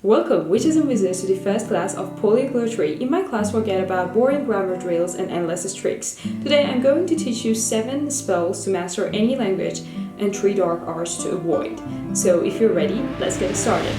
Welcome, witches and wizards, to the first class of polyglotry. In my class, we'll get about boring grammar drills and endless tricks. Today, I'm going to teach you 7 spells to master any language and 3 dark arts to avoid. So, if you're ready, let's get started.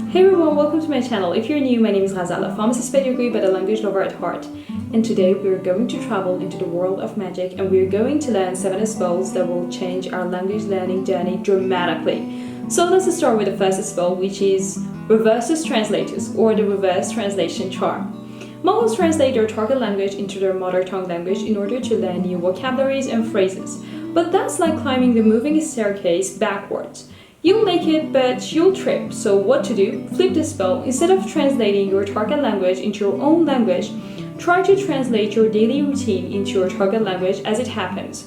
Hey everyone, welcome to my channel. If you're new, my name is Ghazala, pharmacist pedigree but a language lover at heart. And today we're going to travel into the world of magic and we're going to learn 7 spells that will change our language learning journey dramatically. So let's start with the first spell, which is Reversus Translatus, or the reverse translation charm. Muggles translate their target language into their mother tongue language in order to learn new vocabularies and phrases. But that's like climbing the moving staircase backwards. You'll make it, but you'll trip. So what to do? Flip the spell. Instead of translating your target language into your own language, try to translate your daily routine into your target language as it happens.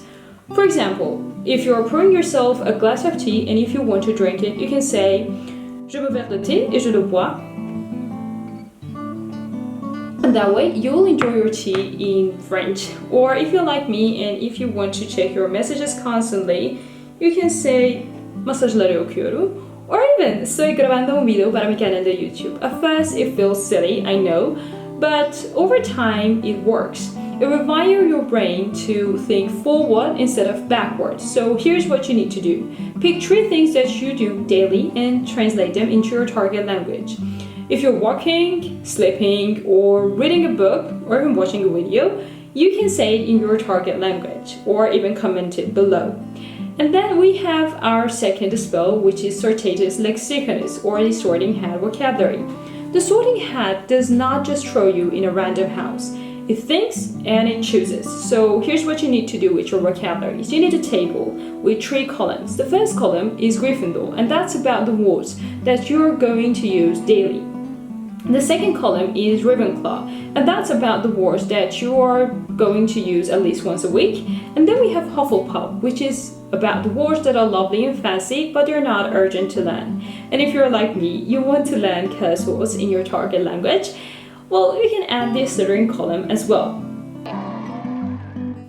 For example, if you're pouring yourself a glass of tea and if you want to drink it, you can say Je me verse le thé et je le bois. And that way, you'll enjoy your tea in French. Or if you're like me and if you want to check your messages constantly, you can say Masajları okuyorum. Or even, estoy grabando un video para mi canal de YouTube. At first, it feels silly, I know, but over time, it works. It rewires your brain to think forward instead of backwards. So here's what you need to do. Pick 3 things that you do daily and translate them into your target language. If you're walking, sleeping, or reading a book, or even watching a video, you can say it in your target language, or even comment it below. And then we have our second spell, which is Sortiatus Lexiconis, or the sorting hat vocabulary. The sorting hat does not just throw you in a random house. It thinks and it chooses. So here's what you need to do with your vocabularies. You need a table with 3 columns. The first column is Gryffindor, and that's about the words that you're going to use daily. The second column is Ravenclaw, and that's about the words that you are going to use at least once a week. And then we have Hufflepuff, which is about the words that are lovely and fancy, but they're not urgent to learn. And if you're like me, you want to learn curse words in your target language, well, you can add the Slytherin column as well.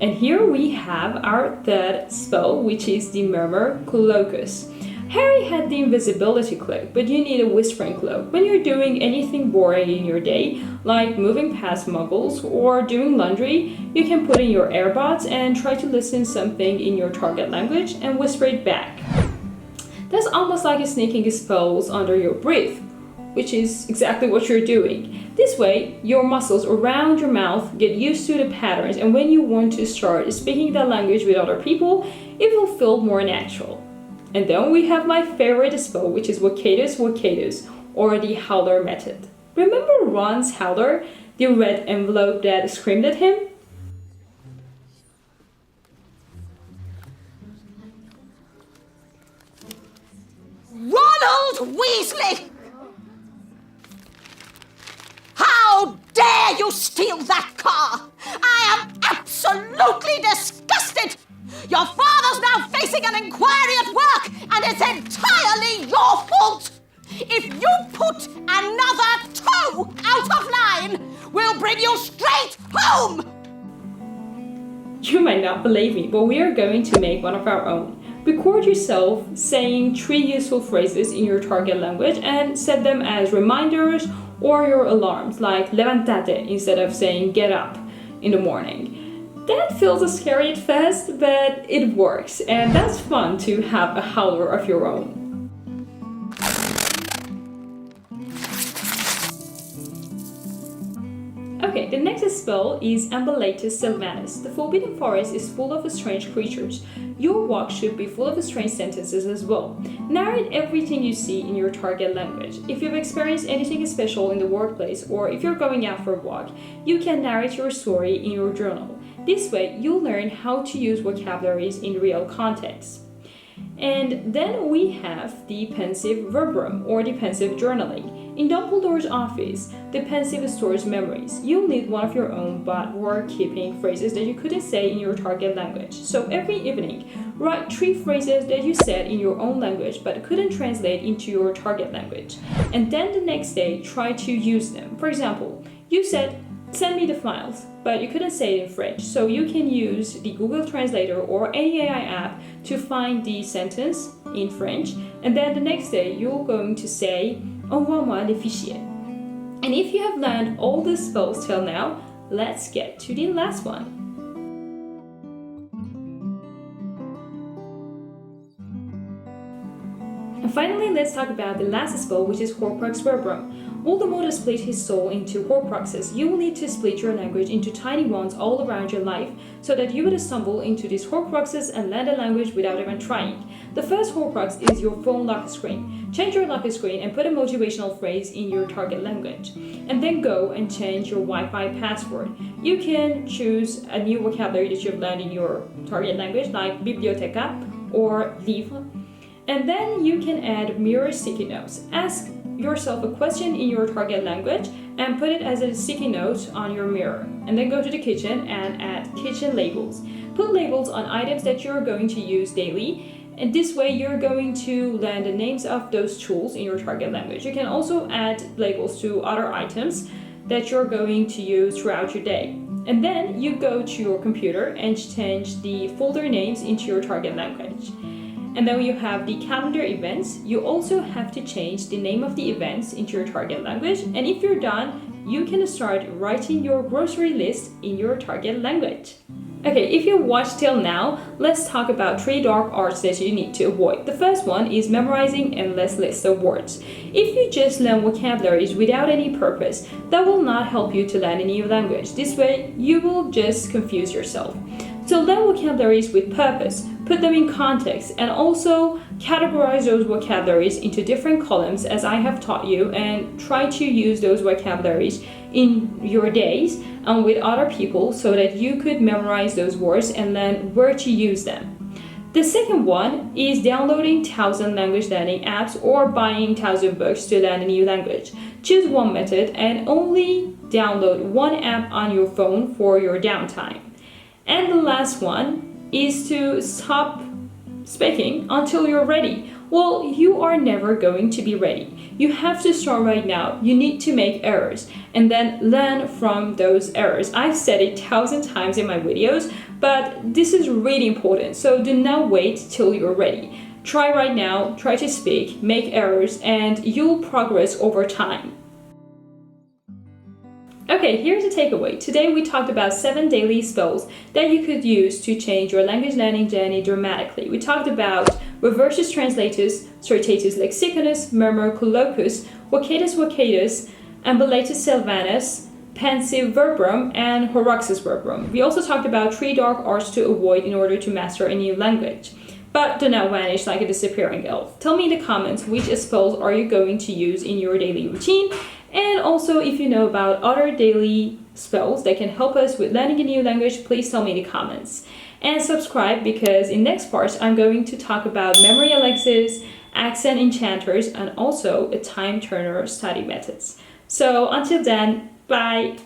And here we have our third spell, which is the Murmur Cloakus. Harry had the invisibility cloak, but you need a whispering cloak. When you're doing anything boring in your day, like moving past muggles or doing laundry, you can put in your earbuds and try to listen something in your target language and whisper it back. That's almost like sneaking spells under your breath, which is exactly what you're doing. This way, your muscles around your mouth get used to the patterns, and when you want to start speaking that language with other people, it will feel more natural. And then we have my favorite spell, which is Vocatus, or the Howler method. Remember Ron's Howler, the red envelope that screamed at him? Ronald Weasley! How dare you steal that car! I am absolutely disgusted! Your father's now facing an inquiry at work, and it's entirely your fault! If you put another toe out of line, we'll bring you straight home! You might not believe me, but we are going to make one of our own. Record yourself saying 3 useful phrases in your target language and set them as reminders or your alarms, like levantate instead of saying get up in the morning. That feels scary at first, but it works, and that's fun to have a howler of your own. Okay, the next spell is Ambulatus Silvanus. The Forbidden Forest is full of strange creatures. Your walk should be full of strange sentences as well. Narrate everything you see in your target language. If you've experienced anything special in the workplace or if you're going out for a walk, you can narrate your story in your journal. This way, you'll learn how to use vocabularies in real context. And then we have the Pensieve Verborum, or the Pensieve journaling. In Dumbledore's office, the Pensieve stores memories. You'll need one of your own but were keeping phrases that you couldn't say in your target language. So every evening, write 3 phrases that you said in your own language but couldn't translate into your target language. And then the next day, try to use them. For example, you said, send me the files, but you couldn't say it in French, so you can use the Google Translator or any AI app to find the sentence in French, and then the next day you're going to say envoie-moi les fichiers. And if you have learned all the spells till now, let's get to the last one. And finally, let's talk about the last spell, which is Horcrux Verborum. Voldemort has split his soul into Horcruxes. You will need to split your language into tiny ones all around your life, so that you would stumble into these Horcruxes and learn the language without even trying. The first Horcrux is your phone lock screen. Change your lock screen and put a motivational phrase in your target language. And then go and change your Wi-Fi password. You can choose a new vocabulary that you've learned in your target language, like biblioteca or livre. And then you can add mirror sticky notes. Ask yourself a question in your target language and put it as a sticky note on your mirror. And then go to the kitchen and add kitchen labels. Put labels on items that you're going to use daily, and this way you're going to learn the names of those tools in your target language. You can also add labels to other items that you're going to use throughout your day. And then you go to your computer and change the folder names into your target language. And then you have the calendar events. You also have to change the name of the events into your target language. And if you're done, you can start writing your grocery list in your target language. Okay, if you watched till now, let's talk about 3 dark arts that you need to avoid. The first one is memorizing endless lists of words. If you just learn vocabularies without any purpose, that will not help you to learn a new language. This way, you will just confuse yourself. So learn vocabularies with purpose, put them in context, and also categorize those vocabularies into different columns as I have taught you, and try to use those vocabularies in your days and with other people so that you could memorize those words and learn where to use them. The second one is downloading 1,000 language learning apps or buying 1,000 books to learn a new language. Choose one method and only download one app on your phone for your downtime. And the last one is to stop speaking until you're ready. Well, you are never going to be ready. You have to start right now. You need to make errors and then learn from those errors. I've said it 1,000 times in my videos, but this is really important. So do not wait till you're ready. Try right now, try to speak, make errors, and you'll progress over time. Okay, here's a takeaway. Today we talked about 7 daily spells that you could use to change your language learning journey dramatically. We talked about Reversus, Translatus, Sortiatus, Lexiconis, Murmur, Cloakus, Vocatus, Ambulatus, Silvanus, Pensieve, Verborum, and Horcruxus Verborum. We also talked about 3 dark arts to avoid in order to master a new language. But do not vanish like a disappearing elf. Tell me in the comments which spells are you going to use in your daily routine. And also, if you know about other daily spells that can help us with learning a new language, please tell me in the comments. And subscribe, because in next parts I'm going to talk about memory elixirs, accent enchanters, and also a time turner study methods. So until then, bye!